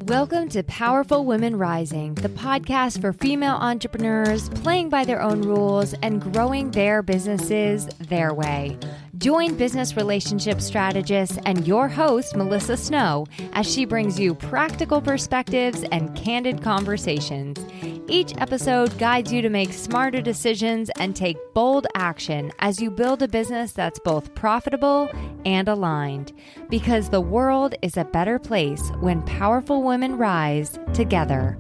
Welcome to Powerful Women Rising, the podcast for female entrepreneurs playing by their own rules and growing their businesses their way. Join business relationship strategist and your host, Melissa Snow, as she brings you practical perspectives and candid conversations. Each episode guides you to make smarter decisions and take bold action as you build a business that's both profitable and aligned. Because the world is a better place when powerful women rise together.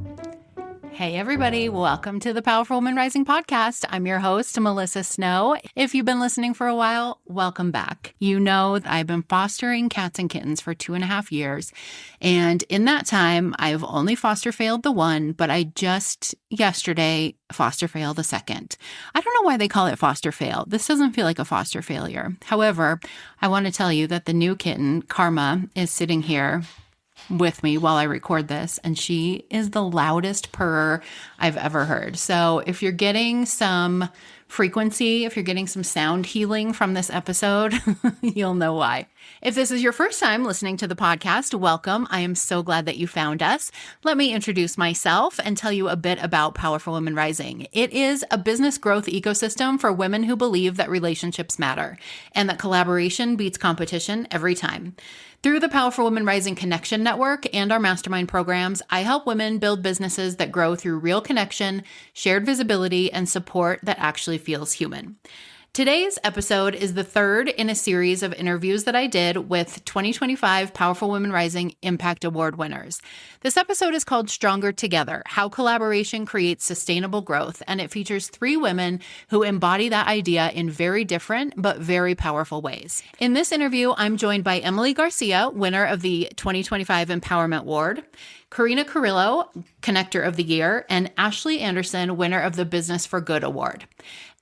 Hey everybody, welcome to the Powerful Women Rising podcast. I'm your host, Melissa Snow. If you've been listening for a while, welcome back. You know that I've been fostering cats and kittens for 2.5 years. And in that time, I've only foster failed the one, but I just yesterday foster failed the second. I don't know why they call it foster fail. This doesn't feel like a foster failure. However, I want to tell you that the new kitten, Karma, is sitting here with me while I record this, and she is the loudest purr I've ever heard. So if you're getting some frequency, if you're getting some sound healing from this episode, you'll know why. If this is your first time listening to the podcast, welcome. I am so glad that you found us. Let me introduce myself and tell you a bit about Powerful Women Rising. It is a business growth ecosystem for women who believe that relationships matter and that collaboration beats competition every time. Through the Powerful Women Rising Connection Network and our mastermind programs, I help women build businesses that grow through real connection, shared visibility, and support that actually feels human. Today's episode is the third in a series of interviews that I did with 2025 Powerful Women Rising Impact Award winners. This episode is called Stronger Together: How Collaboration Creates Sustainable Growth, and it features 3 women who embody that idea in very different but very powerful ways. In this interview, I'm joined by Emily Garcia, winner of the 2025 Empowerment Award, Corina Carrillo, Connector of the Year, and Ashley Anderson, winner of the Business for Good Award.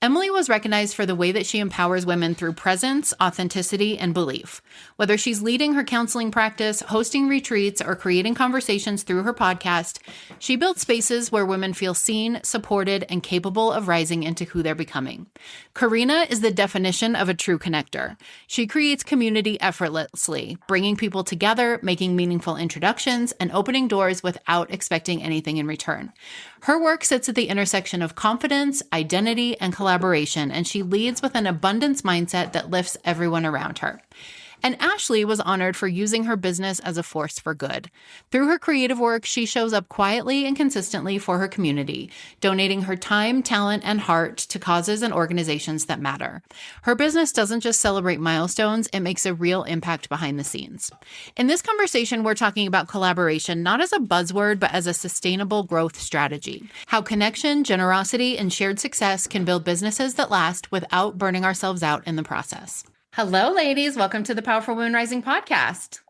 Emily was recognized for the way that she empowers women through presence, authenticity, and belief. Whether she's leading her counseling practice, hosting retreats, or creating conversations through her podcast, she builds spaces where women feel seen, supported, and capable of rising into who they're becoming. Corina is the definition of a true connector. She creates community effortlessly, bringing people together, making meaningful introductions, and opening doors without expecting anything in return. Her work sits at the intersection of confidence, identity, and collaboration, and she leads with an abundance mindset that lifts everyone around her. And Ashley was honored for using her business as a force for good. Through her creative work, she shows up quietly and consistently for her community, donating her time, talent, and heart to causes and organizations that matter. Her business doesn't just celebrate milestones, it makes a real impact behind the scenes. In this conversation, we're talking about collaboration, not as a buzzword, but as a sustainable growth strategy. How connection, generosity, and shared success can build businesses that last without burning ourselves out in the process. Hello, ladies. Welcome to the Powerful Women Rising podcast.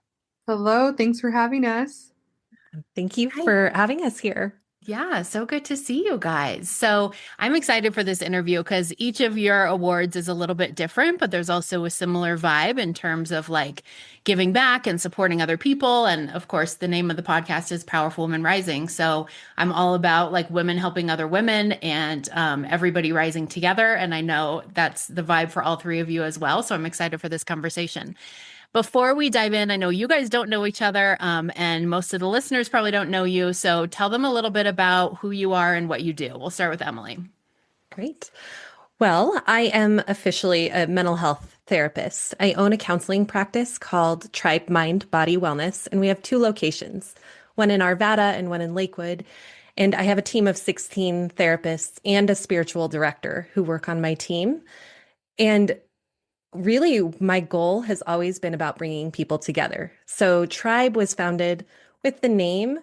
Hello. Thanks for having us. Thank you for having us here. Yeah, so good to see you guys. So I'm excited for this interview because each of your awards is a little bit different, but there's also a similar vibe in terms of like giving back and supporting other people. And of course, the name of the podcast is Powerful Women Rising. So I'm all about like women helping other women and everybody rising together. And I know that's the vibe for all 3 of you as well. So I'm excited for this conversation. Before we dive in, I know you guys don't know each other, and most of the listeners probably don't know you. So tell them a little bit about who you are and what you do. We'll start with Emily. Great. Well, I am officially a mental health therapist. I own a counseling practice called Tribe Mind Body Wellness, and we have 2 locations, one in Arvada and one in Lakewood. And I have a team of 16 therapists and a spiritual director who work on my team. And really, my goal has always been about bringing people together. So Tribe was founded with the name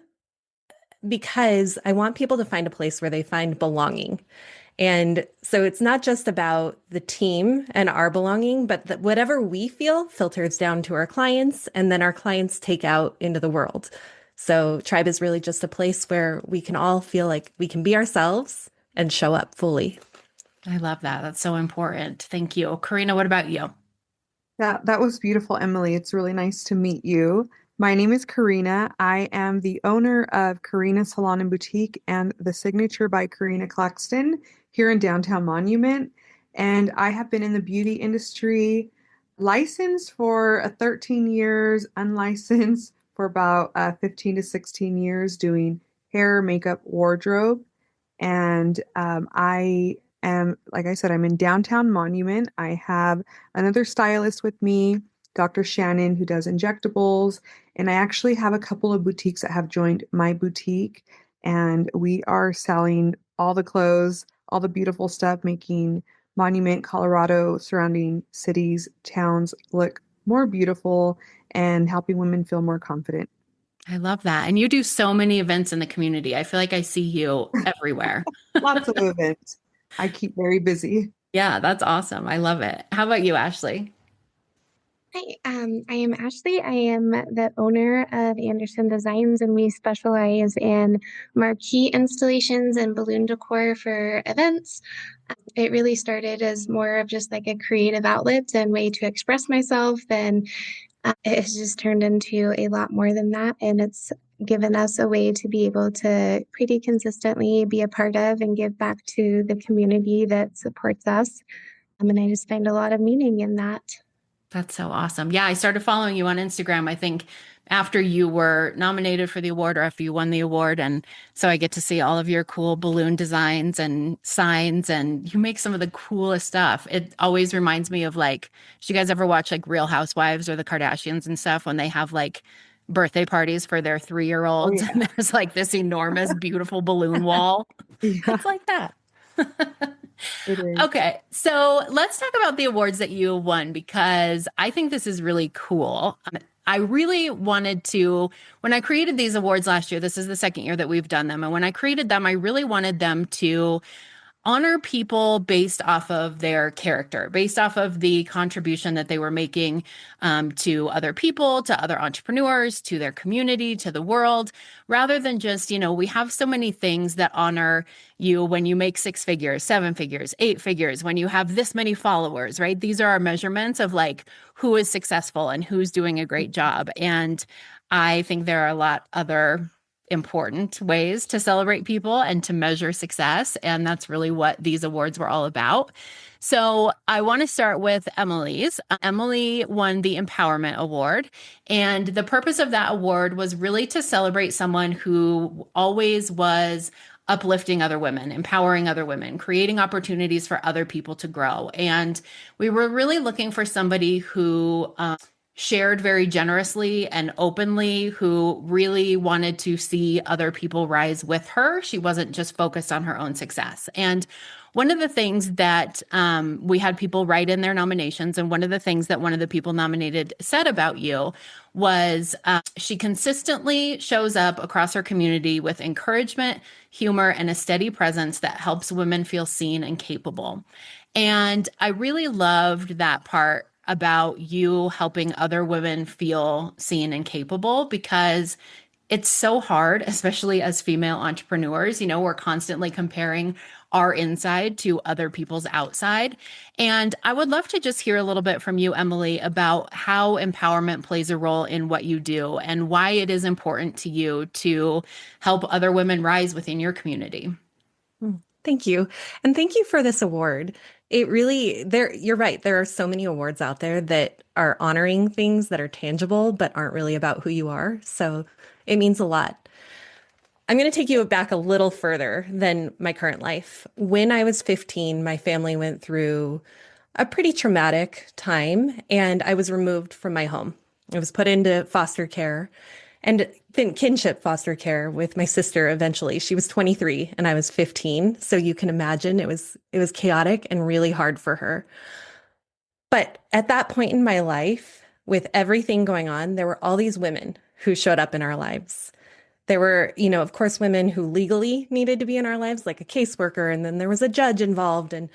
because I want people to find a place where they find belonging. And so it's not just about the team and our belonging, but that whatever we feel filters down to our clients, and then our clients take out into the world. So Tribe is really just a place where we can all feel like we can be ourselves and show up fully. I love that. That's so important. Thank you. Corina, what about you? That was beautiful, Emily. It's really nice to meet you. My name is Corina. I am the owner of Corina Salon and Boutique and The Signature by Corina Claxton here in downtown Monument. And I have been in the beauty industry licensed for 13 years, unlicensed for about 15 to 16 years doing hair, makeup, wardrobe. And I am, like I said, I'm in downtown Monument. I have another stylist with me, Dr. Shannon, who does injectables. And I actually have a couple of boutiques that have joined my boutique. And we are selling all the clothes, all the beautiful stuff, making Monument, Colorado, surrounding cities, towns look more beautiful and helping women feel more confident. I love that. And you do so many events in the community. I feel like I see you everywhere. Lots of events. I keep very busy. Yeah, that's awesome. I love it. How about you, Ashley? Hi, I am Ashley. I am the owner of Anderson Designs, and we specialize in marquee installations and balloon decor for events. It really started as more of just like a creative outlet and way to express myself, and it has just turned into a lot more than that. And it's given us a way to be able to pretty consistently be a part of and give back to the community that supports us. And I just find a lot of meaning in that. That's so awesome. Yeah, I started following you on Instagram, I think after you were nominated for the award or after you won the award. And so I get to see all of your cool balloon designs and signs, and you make some of the coolest stuff. It always reminds me of like, did you guys ever watch like Real Housewives or the Kardashians and stuff when they have like birthday parties for their 3-year-olds Oh, and there's like this enormous, beautiful balloon wall? yeah. It's like that. It is. Okay, so let's talk about the awards that you won because I think this is really cool. I really wanted to, when I created these awards last year, this is the second year that we've done them. And when I created them, I really wanted them to honor people based off of their character, based off of the contribution that they were making to other people, to other entrepreneurs, to their community, to the world, rather than just, we have so many things that honor you when you make 6 figures, 7 figures, 8 figures, when you have this many followers, right? These are our measurements of like who is successful and who's doing a great job. And I think there are a lot other important ways to celebrate people and to measure success. And that's really what these awards were all about. So I want to start with Emily's. Emily won the Empowerment Award. And the purpose of that award was really to celebrate someone who always was uplifting other women, empowering other women, creating opportunities for other people to grow. And we were really looking for somebody who shared very generously and openly, who really wanted to see other people rise with her. She wasn't just focused on her own success. And one of the things that we had people write in their nominations, and one of the things that one of the people nominated said about you was she consistently shows up across her community with encouragement, humor, and a steady presence that helps women feel seen and capable. And I really loved that part about you helping other women feel seen and capable because it's so hard, especially as female entrepreneurs. We're constantly comparing our inside to other people's outside. And I would love to just hear a little bit from you, Emily, about how empowerment plays a role in what you do and why it is important to you to help other women rise within your community. Thank you. And thank you for this award. It really, you're right. There are so many awards out there that are honoring things that are tangible, but aren't really about who you are. So it means a lot. I'm going to take you back a little further than my current life. When I was 15, my family went through a pretty traumatic time, and I was removed from my home. I was put into foster care and then kinship foster care with my sister eventually. She was 23 and I was 15. So you can imagine it was chaotic and really hard for her. But at that point in my life, with everything going on, there were all these women who showed up in our lives. There were, of course, women who legally needed to be in our lives, like a caseworker, and then there was a judge involved and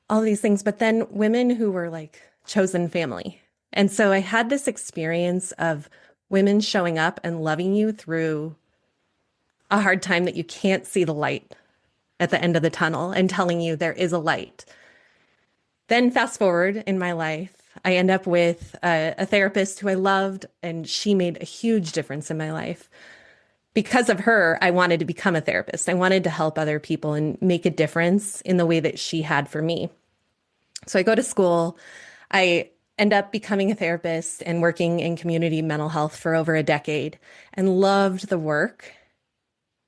all these things, but then women who were like chosen family. And so I had this experience of women showing up and loving you through a hard time that you can't see the light at the end of the tunnel and telling you there is a light. Then fast forward in my life, I end up with a therapist who I loved, and she made a huge difference in my life. Because of her, I wanted to become a therapist. I wanted to help other people and make a difference in the way that she had for me. So I go to school. I end up becoming a therapist and working in community mental health for over a decade and loved the work.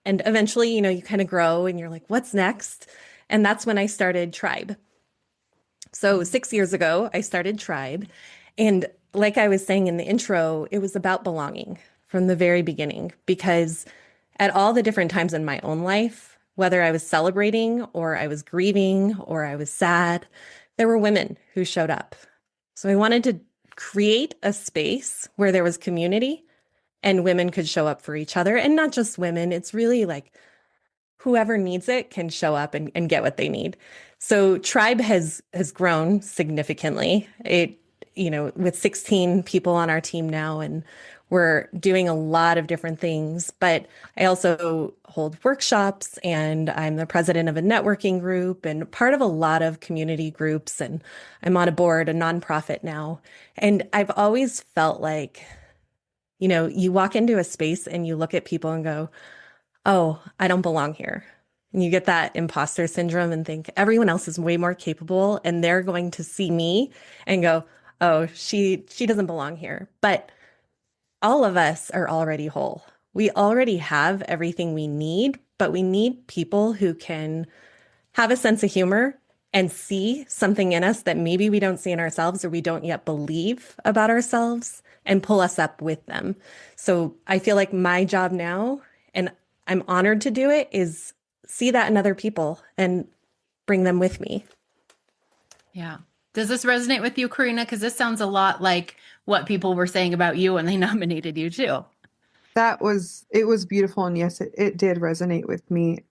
And eventually, you kind of grow and you're like, what's next? And that's when I started Tribe. So 6 years ago, I started Tribe. And like I was saying in the intro, it was about belonging from the very beginning, because at all the different times in my own life, whether I was celebrating or I was grieving or I was sad, there were women who showed up. So I wanted to create a space where there was community and women could show up for each other. And not just women, it's really like whoever needs it can show up and get what they need. So Tribe has grown significantly. With 16 people on our team now, and we're doing a lot of different things. But I also hold workshops, and I'm the president of a networking group and part of a lot of community groups. And I'm on a board, a nonprofit now. And I've always felt like, you walk into a space and you look at people and go, oh, I don't belong here. And you get that imposter syndrome and think everyone else is way more capable and they're going to see me and go, oh, she doesn't belong here. But all of us are already whole. We already have everything we need, but we need people who can have a sense of humor and see something in us that maybe we don't see in ourselves or we don't yet believe about ourselves, and pull us up with them. So I feel like my job now, and I'm honored to do it, is see that in other people and bring them with me. Yeah. Does this resonate with you, Corina? Because this sounds a lot like what people were saying about you when they nominated you too. It was beautiful. And yes, it did resonate with me.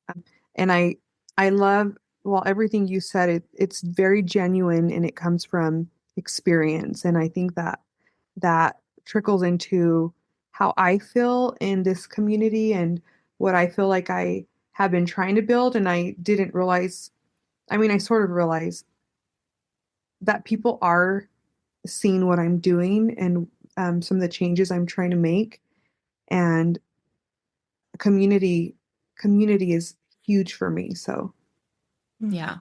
And I love, well, everything you said, it's very genuine and it comes from experience. And I think that trickles into how I feel in this community and what I feel like I have been trying to build. And I didn't realize, I mean, I sort of realized that people are seeing what I'm doing and some of the changes I'm trying to make. And community community is huge for me. So Yeah.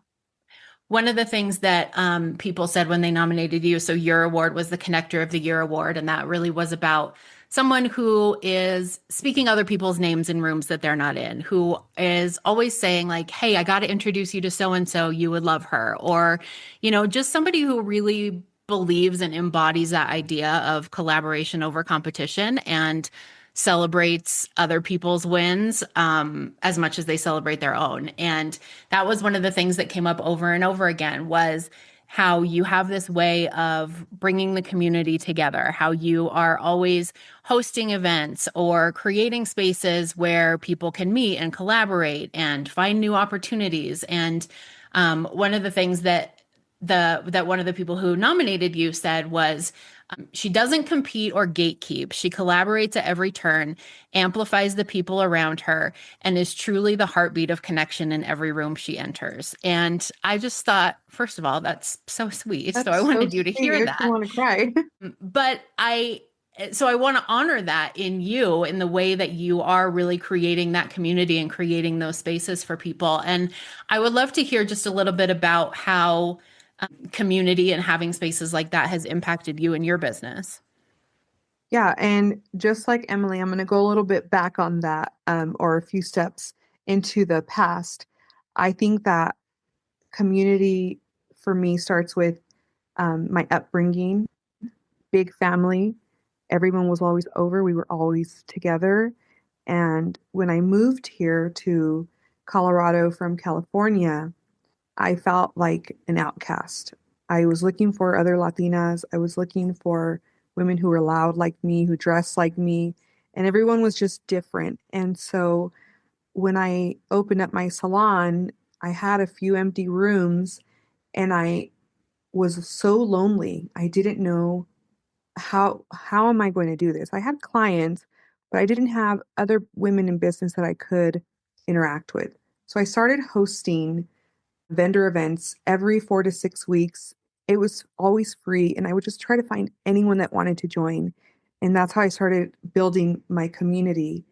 One of the things that people said when they nominated you, so your award was the Connector of the Year award, and that really was about someone who is speaking other people's names in rooms that they're not in, who is always saying like, hey, I got to introduce you to so-and-so, you would love her. Or, just somebody who really believes and embodies that idea of collaboration over competition and celebrates other people's wins as much as they celebrate their own. And that was one of the things that came up over and over again, was how you have this way of bringing the community together, how you are always hosting events or creating spaces where people can meet and collaborate and find new opportunities. And one of the things that one of the people who nominated you said was, she doesn't compete or gatekeep. She collaborates at every turn, amplifies the people around her, and is truly the heartbeat of connection in every room she enters. And I just thought, first of all, that's so sweet. that's So I wanted so you to sweet. hear I that. want to cry. But I want to honor that in you, in the way that you are really creating that community and creating those spaces for people. And I would love to hear just a little bit about how community and having spaces like that has impacted you in your business. Yeah, and just like Emily, I'm going to go a little bit back on that, or a few steps into the past. I think that community for me starts with my upbringing, big family. Everyone was always over. We were always together. And when I moved here to Colorado from California, I felt like an outcast. I was looking for other Latinas. I was looking for women who were loud like me, who dressed like me, and everyone was just different. And so when I opened up my salon, I had a few empty rooms and I was so lonely. I didn't know how am I going to do this? I had clients, but I didn't have other women in business that I could interact with. So I started hosting vendor events every 4 to 6 weeks. It was always free, and I would just try to find anyone that wanted to join. And that's how I started building my community.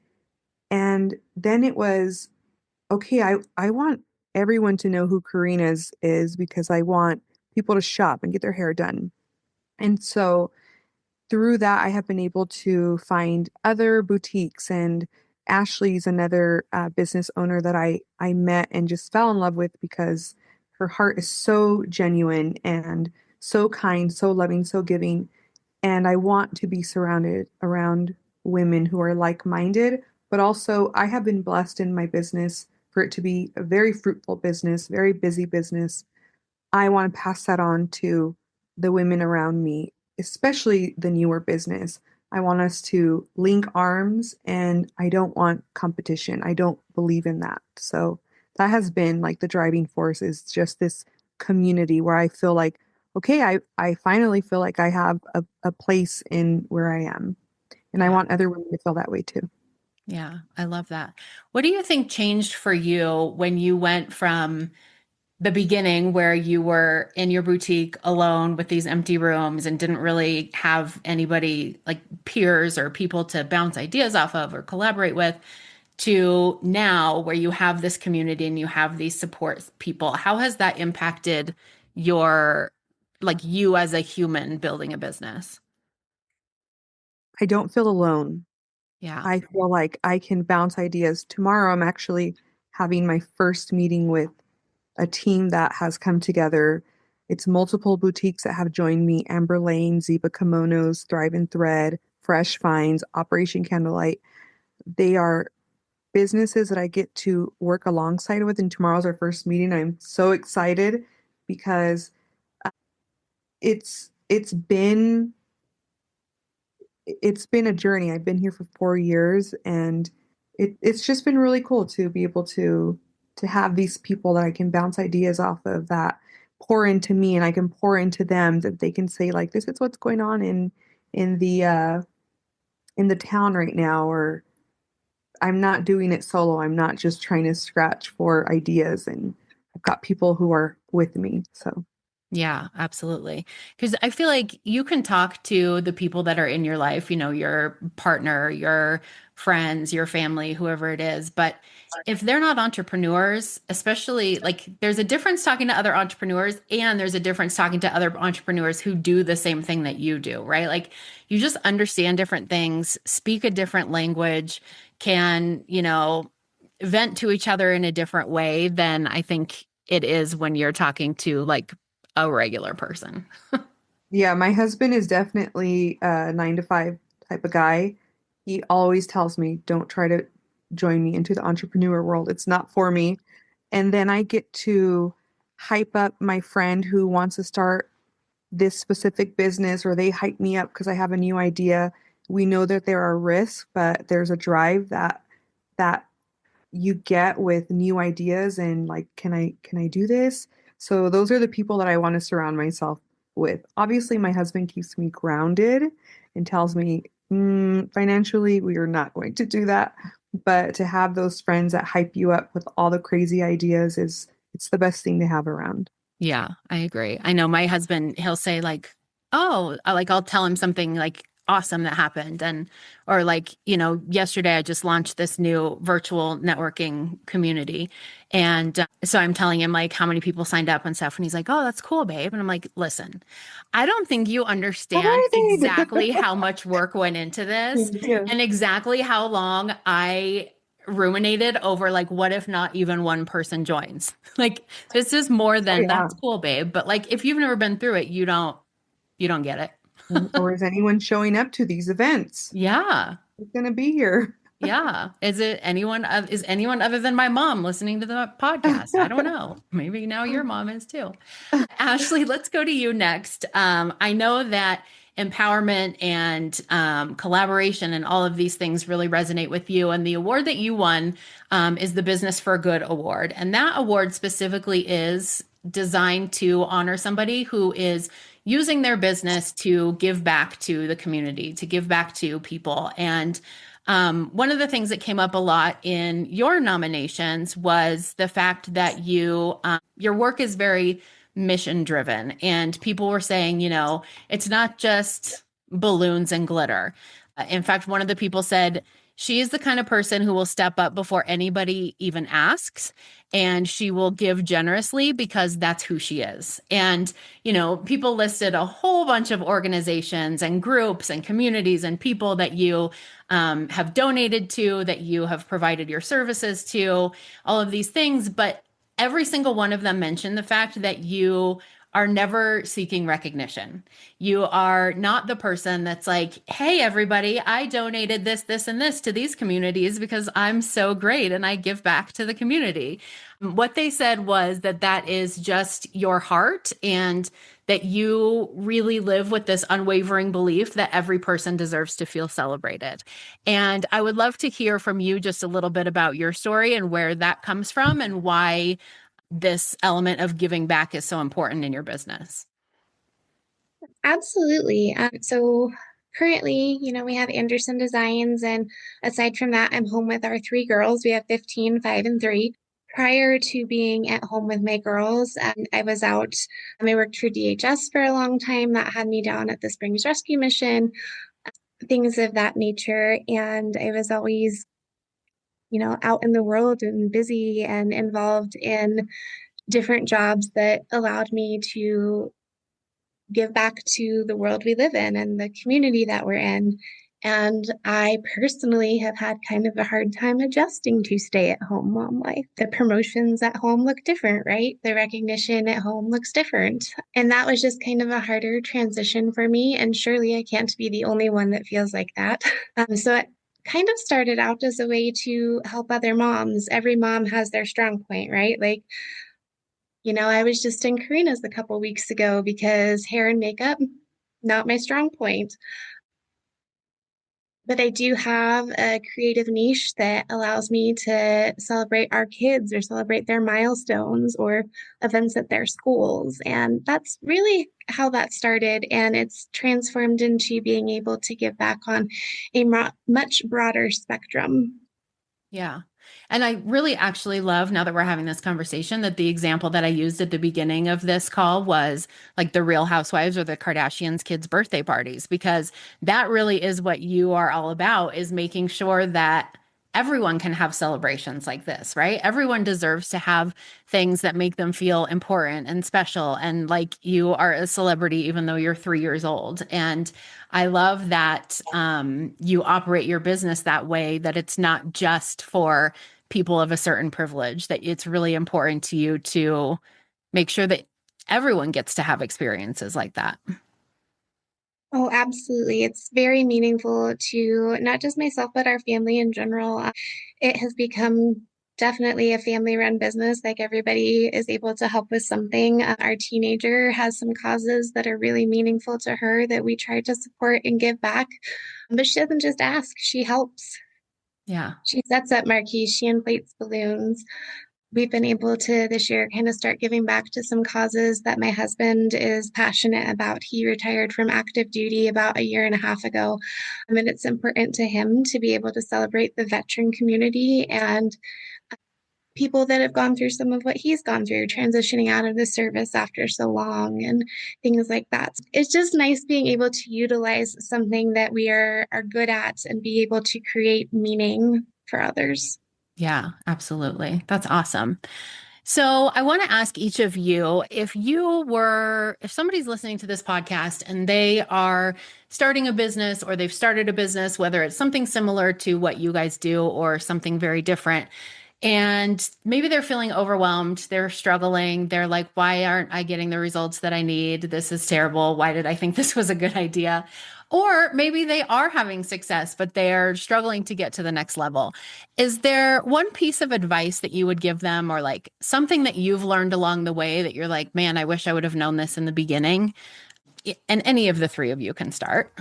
And then it was, okay, I want everyone to know who Karina's is because I want people to shop and get their hair done. And so through that, I have been able to find other boutiques, and Ashley's another business owner that I met and just fell in love with because her heart is so genuine and so kind, so loving, so giving. And I want to be surrounded around women who are like-minded, but also I have been blessed in my business for it to be a very fruitful business, very busy business. I want to pass that on to the women around me, especially the newer business. I want us to link arms, and I don't want competition. I don't believe in that. So that has been like the driving force, is just this community where I feel like, okay, I finally feel like I have a place in where I am. And I Yeah. want other women to feel that way too. Yeah. I love that. What do you think changed for you when you went from the beginning where you were in your boutique alone with these empty rooms and didn't really have anybody like peers or people to bounce ideas off of or collaborate with to now where you have this community and you have these support people? How has that impacted your, like you as a human building a business? I don't feel alone. Yeah. I feel like I can bounce ideas. Tomorrow, I'm actually having my first meeting with a team that has come together. It's multiple boutiques that have joined me: Amber Lane, Ziba Kimonos, Thrive and Thread, Fresh Finds, Operation Candlelight. They are businesses that I get to work alongside with, and tomorrow's our first meeting. I'm so excited because it's been a journey. I've been here for 4 years, and it's just been really cool to be able to have these people that I can bounce ideas off of, that pour into me and I can pour into them, that they can say like, this is what's going on in the town right now, or I'm not doing it solo. I'm not just trying to scratch for ideas, and I've got people who are with me. So Yeah, absolutely. Because I feel like you can talk to the people that are in your life, your partner, your friends, your family, whoever it is. But if they're not entrepreneurs, especially like there's a difference talking to other entrepreneurs and there's a difference talking to other entrepreneurs who do the same thing that you do, right? Like you just understand different things, speak a different language, can, vent to each other in a different way than I think it is when you're talking to like a regular person. yeah, my husband is definitely a 9 to 5 type of guy. He always tells me, don't try to join me into the entrepreneur world. It's not for me. And then I get to hype up my friend who wants to start this specific business, or they hype me up because I have a new idea. We know that there are risks, but there's a drive that you get with new ideas, and like, can I do this? So those are the people that I want to surround myself with. Obviously, my husband keeps me grounded and tells me, financially, we are not going to do that. But to have those friends that hype you up with all the crazy ideas is it's the best thing to have around. Yeah, I agree. I know my husband, he'll say like, "Oh, like I'll tell him something like awesome that happened." And or like, yesterday I just launched this new virtual networking community. And so I'm telling him like how many people signed up and stuff and he's like, "Oh, that's cool, babe." And I'm like, "Listen, I don't think you understand Excited. exactly how much work went into this Yeah. and exactly how long I ruminated over like what if not even one person joins." Like this is more Oh than yeah. that's cool, babe. But like if you've never been through it, you don't get it. Or is anyone showing up to these events? Yeah. Who's gonna be here? Yeah. Is anyone other than my mom listening to the podcast? I don't know. Maybe now your mom is too. Ashley, let's go to you next. I know that empowerment and collaboration and all of these things really resonate with you. And the award that you won is the Business for Good Award. And that award specifically is designed to honor somebody who is using their business to give back to the community, to give back to people. And one of the things that came up a lot in your nominations was the fact that your work is very mission driven, and people were saying, it's not just balloons and glitter. In fact, one of the people said, She is the kind of person who will step up before anybody even asks, and she will give generously because that's who she is. And, people listed a whole bunch of organizations and groups and communities and people that you have donated to, that you have provided your services to, all of these things. But every single one of them mentioned the fact that you are never seeking recognition. You are not the person that's like, hey, everybody, I donated this, this, and this to these communities because I'm so great and I give back to the community. What they said was that is just your heart, and that you really live with this unwavering belief that every person deserves to feel celebrated. And I would love to hear from you just a little bit about your story and where that comes from and why this element of giving back is so important in your business. Absolutely. So currently, we have Anderson Designs, and aside from that, I'm home with our three girls. We have 15, 5, and 3. Prior to being at home with my girls, I was out. I worked for DHS for a long time. That had me down at the Springs Rescue Mission, things of that nature. And I was always, out in the world and busy and involved in different jobs that allowed me to give back to the world we live in and the community that we're in. And I personally have had kind of a hard time adjusting to stay at home mom life. The promotions at home look different, right? The recognition at home looks different. And that was just kind of a harder transition for me. And surely I can't be the only one that feels like that. So it kind of started out as a way to help other moms. Every mom has their strong point, right? Like, I was just in Corina's a couple weeks ago because hair and makeup, not my strong point. But I do have a creative niche that allows me to celebrate our kids or celebrate their milestones or events at their schools. And that's really how that started. And it's transformed into being able to give back on a much broader spectrum. Yeah. And I really actually love, now that we're having this conversation, that the example that I used at the beginning of this call was like the Real Housewives or the Kardashians' kids' birthday parties, because that really is what you are all about, is making sure that everyone can have celebrations like this, right? Everyone deserves to have things that make them feel important and special, and like you are a celebrity even though you're 3 years old. And I love that you operate your business that way, that it's not just for people of a certain privilege, that it's really important to you to make sure that everyone gets to have experiences like that. Oh, absolutely. It's very meaningful to not just myself, but our family in general. It has become definitely a family-run business. Like, everybody is able to help with something. Our teenager has some causes that are really meaningful to her that we try to support and give back. But she doesn't just ask, she helps. Yeah. She sets up marquees, she inflates balloons. We've been able to this year kind of start giving back to some causes that my husband is passionate about. He retired from active duty about a year and a half ago. And it's important to him to be able to celebrate the veteran community and people that have gone through some of what he's gone through, transitioning out of the service after so long and things like that. It's just nice being able to utilize something that we are good at and be able to create meaning for others. Yeah, absolutely. That's awesome. So I want to ask each of you, if somebody's listening to this podcast and they are starting a business or they've started a business, whether it's something similar to what you guys do or something very different, and maybe they're feeling overwhelmed, they're struggling, they're like, why aren't I getting the results that I need? This is terrible. Why did I think this was a good idea? Or maybe they are having success, but they're struggling to get to the next level. Is there one piece of advice that you would give them, or like something that you've learned along the way that you're like, man, I wish I would have known this in the beginning? And any of the three of you can start.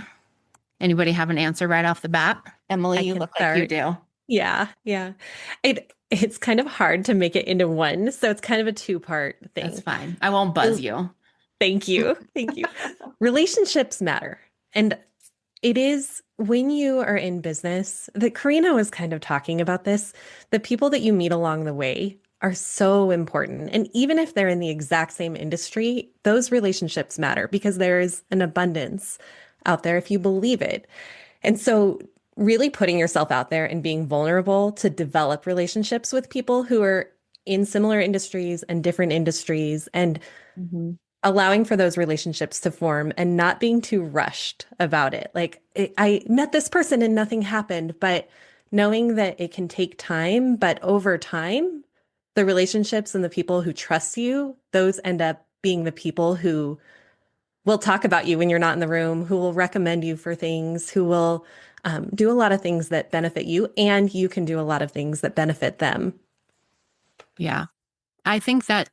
Anybody have an answer right off the bat? Emily, you look like you do. Yeah. It's kind of hard to make it into one, so it's kind of a two-part thing. That's fine. I won't buzz you. Thank you. Thank you. Relationships matter. And it is when you are in business, that Corina was kind of talking about this, the people that you meet along the way are so important. And even if they're in the exact same industry, those relationships matter because there is an abundance out there if you believe it. And so really putting yourself out there and being vulnerable to develop relationships with people who are in similar industries and different industries, and Mm-hmm. allowing for those relationships to form and not being too rushed about it. Like I met this person and nothing happened, but knowing that it can take time, but over time, the relationships and the people who trust you, those end up being the people who will talk about you when you're not in the room, who will recommend you for things, who will do a lot of things that benefit you, and you can do a lot of things that benefit them. Yeah. I think that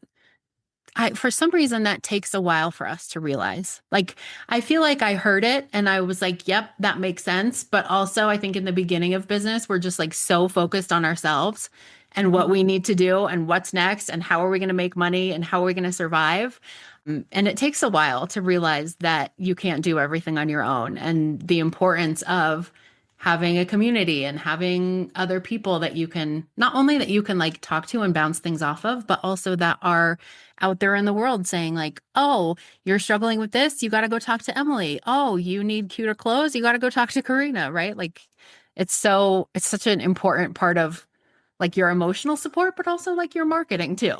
for some reason that takes a while for us to realize. Like, I feel like I heard it and I was like, yep, that makes sense. But also, I think in the beginning of business, we're just like so focused on ourselves and what we need to do and what's next and how are we going to make money and how are we going to survive. And it takes a while to realize that you can't do everything on your own and the importance of having a community and having other people that you can not only that you can like talk to and bounce things off of, but also that are out there in the world saying like, oh, you're struggling with this, you got to go talk to Emily. Oh, you need cuter clothes, you got to go talk to Corina, right? Like it's such an important part of like your emotional support, but also like your marketing too.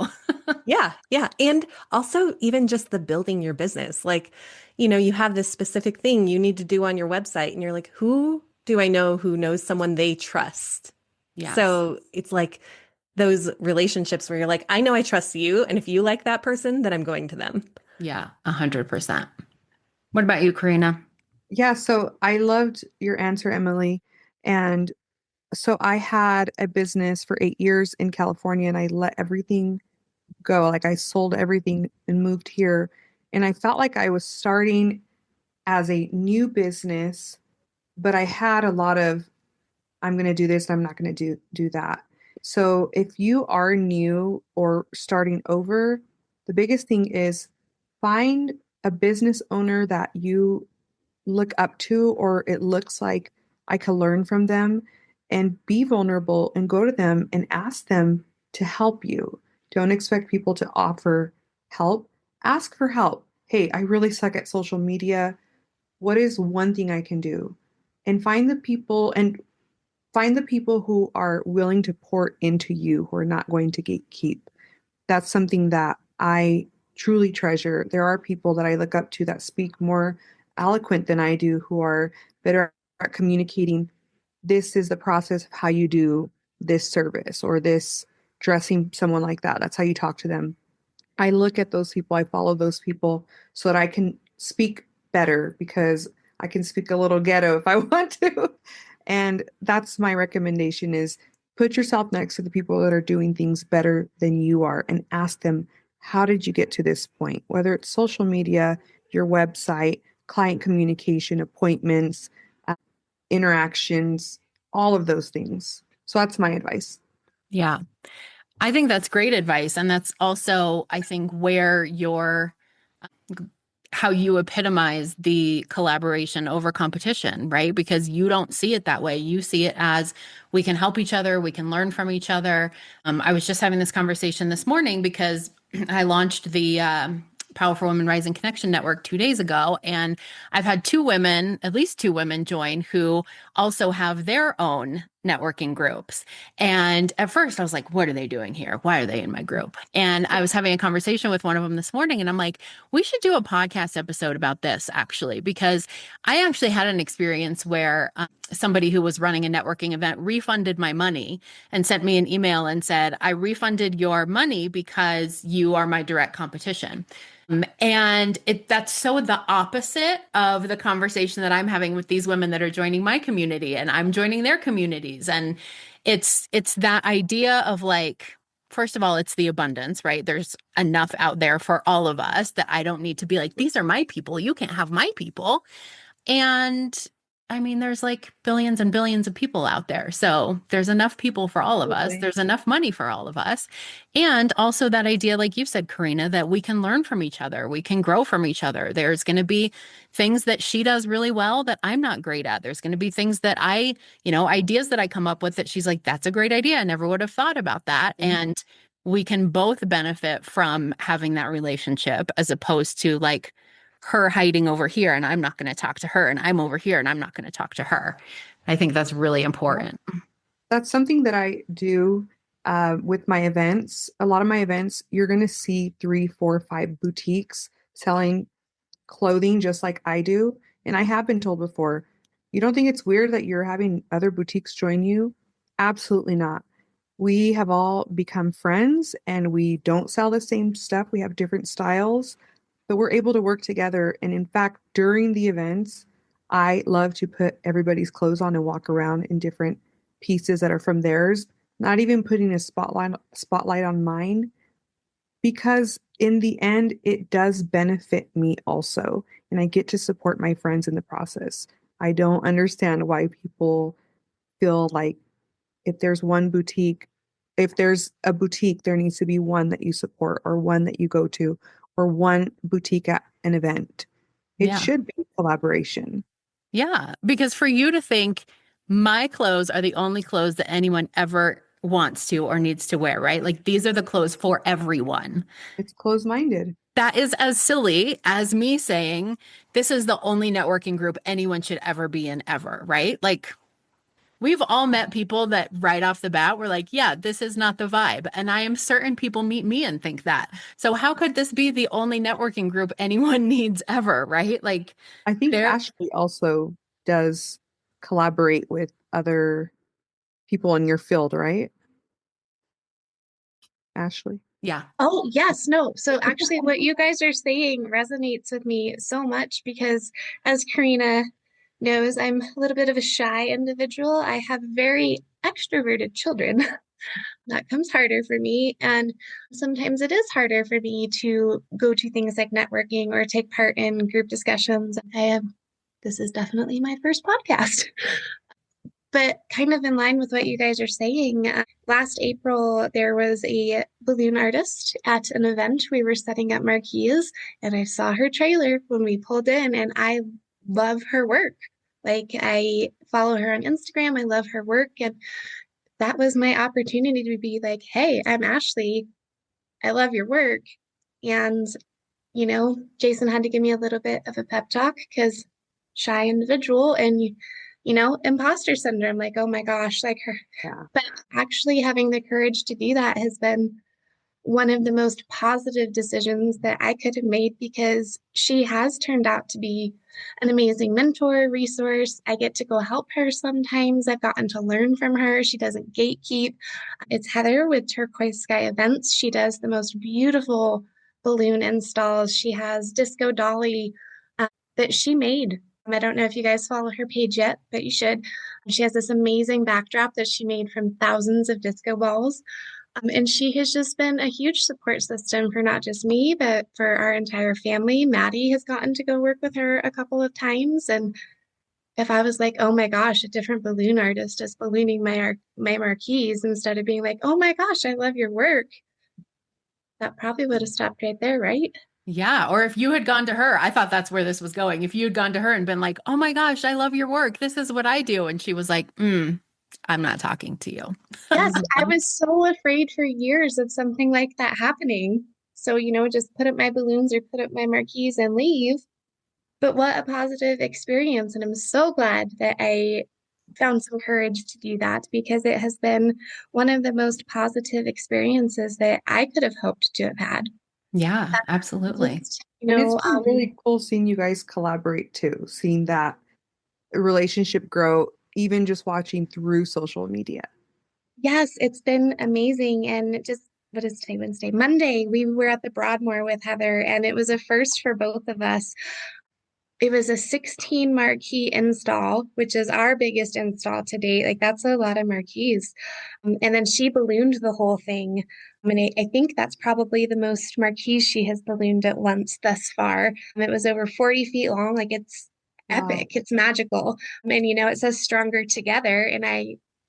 Yeah, yeah. And also even just the building your business. Like, you have this specific thing you need to do on your website and you're like, who do I know who knows someone they trust? Yes. So it's like those relationships where you're like, I know I trust you, and if you like that person, then I'm going to them. Yeah, 100%. What about you, Karina? Yeah, so I loved your answer, Emily. And so I had a business for 8 years in California and I let everything go. Like I sold everything and moved here. And I felt like I was starting as a new business, but I had a lot of I'm going to do this, I'm not going to do that. So if you are new or starting over, the biggest thing is find a business owner that you look up to or it looks like I can learn from them and be vulnerable and go to them and ask them to help you. Don't expect people to offer help. Ask for help. Hey, I really suck at social media. What is one thing I can do? And find the people who are willing to pour into you, who are not going to gatekeep. That's something that I truly treasure. There are people that I look up to that speak more eloquent than I do, who are better at communicating. This is the process of how you do this service or this dressing someone like that. That's how you talk to them. I look at those people, I follow those people so that I can speak better because I can speak a little ghetto if I want to. And that's my recommendation is put yourself next to the people that are doing things better than you are and ask them, how did you get to this point? Whether it's social media, your website, client communication, appointments, uh, interactions, all of those things. So that's my advice. Yeah. I think that's great advice. And that's also, I think, where how you epitomize the collaboration over competition, right? Because you don't see it that way. You see it as we can help each other, we can learn from each other. I was just having this conversation this morning because I launched the Powerful Women Rising Connection Network 2 days ago. And I've had at least two women join who also have their own networking groups. And at first I was like, what are they doing here? Why are they in my group? And I was having a conversation with one of them this morning and I'm like, we should do a podcast episode about this actually, because I actually had an experience where somebody who was running a networking event refunded my money and sent me an email and said, I refunded your money because you are my direct competition. And that's so the opposite of the conversation that I'm having with these women that are joining my community and I'm joining their communities. And it's that idea of like, first of all, it's the abundance, right? There's enough out there for all of us that I don't need to be like, these are my people. You can't have my people. And I mean, there's like billions and billions of people out there. So there's enough people for all of us. Absolutely. There's enough money for all of us. And also that idea, like you said, Karina, that we can learn from each other. We can grow from each other. There's going to be things that she does really well that I'm not great at. There's going to be things that ideas that I come up with that she's like, that's a great idea. I never would have thought about that. And we can both benefit from having that relationship as opposed to like her hiding over here and I'm not going to talk to her, and I'm over here and I'm not going to talk to her. I think that's really important. That's something that I do with my events. A lot of my events, you're going to see 3, 4, 5 boutiques selling clothing just like I do. And I have been told before, you don't think it's weird that you're having other boutiques join you? Absolutely not. We have all become friends and we don't sell the same stuff. We have different styles, but we're able to work together. And in fact, during the events, I love to put everybody's clothes on and walk around in different pieces that are from theirs, not even putting a spotlight on mine, because in the end, it does benefit me also, and I get to support my friends in the process. I don't understand why people feel like if there's one boutique, if there's a boutique, there needs to be one that you support or one that you go to or one boutique at an event. It Yeah. should be collaboration. Yeah. Because for you to think my clothes are the only clothes that anyone ever wants to or needs to wear, right? Like these are the clothes for everyone. It's closed-minded. That is as silly as me saying this is the only networking group anyone should ever be in ever, right? Like we've all met people that right off the bat were like, yeah, this is not the vibe. And I am certain people meet me and think that. So how could this be the only networking group anyone needs ever, right? Like I think there, Ashley also does collaborate with other people in your field, right? Ashley. yeah. Oh, yes, no. So actually, what you guys are saying resonates with me so much because, as Karina knows, I'm a little bit of a shy individual. I have very extroverted children. That comes harder for me. And sometimes it is harder for me to go to things like networking or take part in group discussions. This is definitely my first podcast. But kind of in line with what you guys are saying, last April, there was a balloon artist at an event. We were setting up marquees, and I saw her trailer when we pulled in, and I love her work. Like, I follow her on Instagram, I love her work. And that was my opportunity to be like, hey, I'm Ashley. I love your work. And, Jason had to give me a little bit of a pep talk because shy individual and imposter syndrome, like, oh my gosh, like her. Yeah. But actually having the courage to do that has been one of the most positive decisions that I could have made because she has turned out to be an amazing mentor, resource. I get to go help her sometimes. I've gotten to learn from her. She doesn't gatekeep. It's Heather with Turquoise Sky Events. She does the most beautiful balloon installs. She has Disco Dolly that she made. I don't know if you guys follow her page yet, but you should. She has this amazing backdrop that she made from thousands of disco balls. And she has just been a huge support system for not just me, but for our entire family. Maddie has gotten to go work with her a couple of times. And if I was like, oh my gosh, a different balloon artist is ballooning my marquees instead of being like, oh my gosh, I love your work, that probably would have stopped right there, right? Yeah. Or if you had gone to her, I thought that's where this was going. If you had gone to her and been like, oh my gosh, I love your work. This is what I do. And she was like, I'm not talking to you. Yes, I was so afraid for years of something like that happening. So, just put up my balloons or put up my marquees and leave. But what a positive experience. And I'm so glad that I found some courage to do that because it has been one of the most positive experiences that I could have hoped to have had. Yeah, absolutely. Just, And it's been really cool seeing you guys collaborate too, seeing that relationship grow, even just watching through social media. yes, it's been amazing. And just, what is today, Wednesday? Monday, we were at the Broadmoor with Heather, and it was a first for both of us. It was a 16 marquee install, which is our biggest install to date. Like, that's a lot of marquees. And then she ballooned the whole thing. I think that's probably the most marquees she has ballooned at once thus far. It was over 40 feet long. Like, it's epic. It's magical. And, it says stronger together. And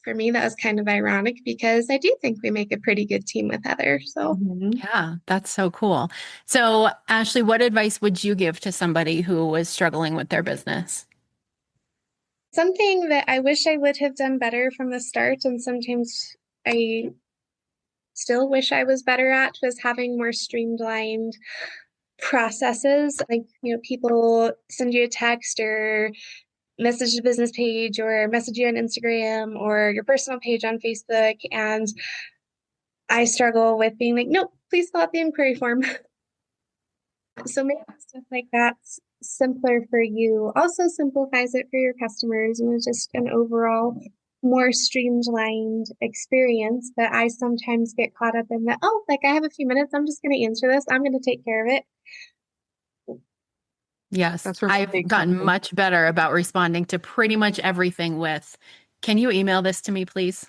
for me, that was kind of ironic because I do think we make a pretty good team with Heather. So Yeah, that's so cool. So, Ashley, what advice would you give to somebody who was struggling with their business? something that I wish I would have done better from the start, and sometimes I still wish I was better at, was having more streamlined processes. Like, people send you a text or message the business page or message you on Instagram or your personal page on Facebook. And I struggle with being like, nope, please fill out the inquiry form. So making stuff like that's simpler for you also simplifies it for your customers, and it's just an overall more streamlined experience. But I sometimes get caught up in that, oh, like I have a few minutes, I'm just going to answer this, I'm going to take care of it. Yes, That's where I've gotten much better about responding to pretty much everything with, can you email this to me, please?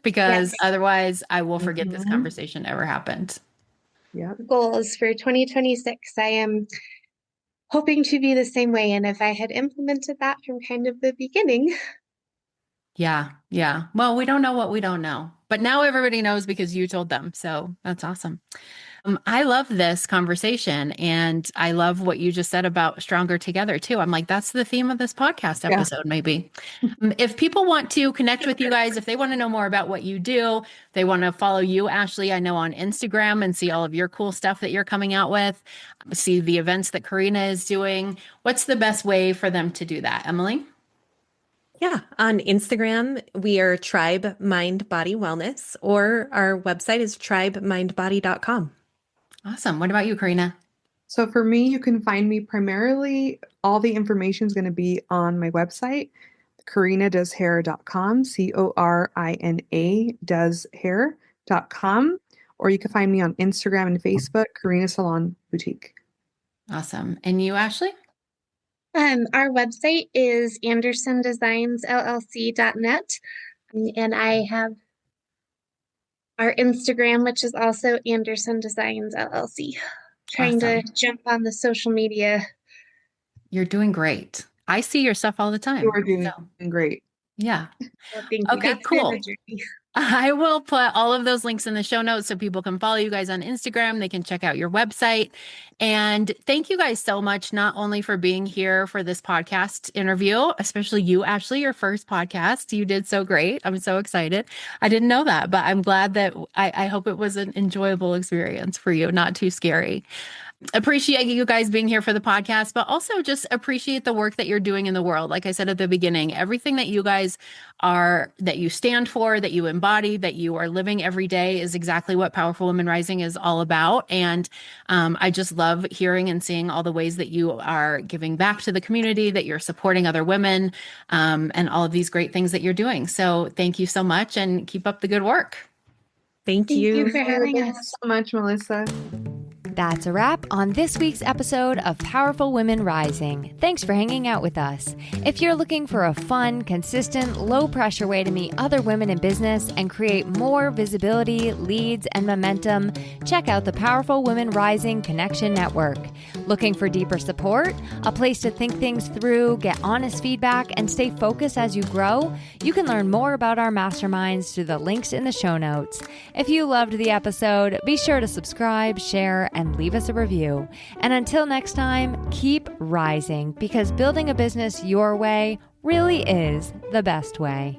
Because otherwise I will forget this conversation ever happened. Yeah. Goals for 2026. I am hoping to be the same way. And if I had implemented that from kind of the beginning. Yeah. Yeah. Well, we don't know what we don't know, but now everybody knows because you told them. So that's awesome. I love this conversation, and I love what you just said about stronger together too. I'm like, that's the theme of this podcast episode, maybe. If people want to connect with you guys, if they want to know more about what you do, they want to follow you, Ashley, I know on Instagram, and see all of your cool stuff that you're coming out with, see the events that Corina is doing. What's the best way for them to do that, Emily? Yeah, on Instagram, we are Tribe Mind Body Wellness, or our website is tribemindbody.com. Awesome. What about you, Corina? So for me, you can find me primarily, all the information is going to be on my website, CorinaDoesHair.com, Corina doeshair.com, or you can find me on Instagram and Facebook, Corina Salon Boutique. Awesome. And you, Ashley? Our website is andersondesignsllc.net, and I have our Instagram, which is also Anderson Designs LLC. Trying to jump on the social media. You're doing great. I see your stuff all the time. You are doing great. Yeah. Well, thank you. Okay, cool. I will put all of those links in the show notes so people can follow you guys on Instagram. They can check out your website. And thank you guys so much, not only for being here for this podcast interview, especially you, Ashley, your first podcast. You did so great. I'm so excited. I didn't know that, but I'm glad that I hope it was an enjoyable experience for you, not too scary. Appreciate you guys being here for the podcast, but also just appreciate the work that you're doing in the world. Like I said at the beginning, everything that you guys are, that you stand for, that you embody, that you are living every day is exactly what Powerful Women Rising is all about. And I just love hearing and seeing all the ways that you are giving back to the community, that you're supporting other women, and all of these great things that you're doing. So thank you so much, and keep up the good work. Thank you for having us. Thanks so much, Melissa. That's a wrap on this week's episode of Powerful Women Rising. Thanks for hanging out with us. If you're looking for a fun, consistent, low-pressure way to meet other women in business and create more visibility, leads, and momentum, check out the Powerful Women Rising Connection Network. Looking for deeper support, a place to think things through, get honest feedback, and stay focused as you grow? You can learn more about our masterminds through the links in the show notes. If you loved the episode, be sure to subscribe, share, and leave us a review. And until next time, keep rising, because building a business your way really is the best way.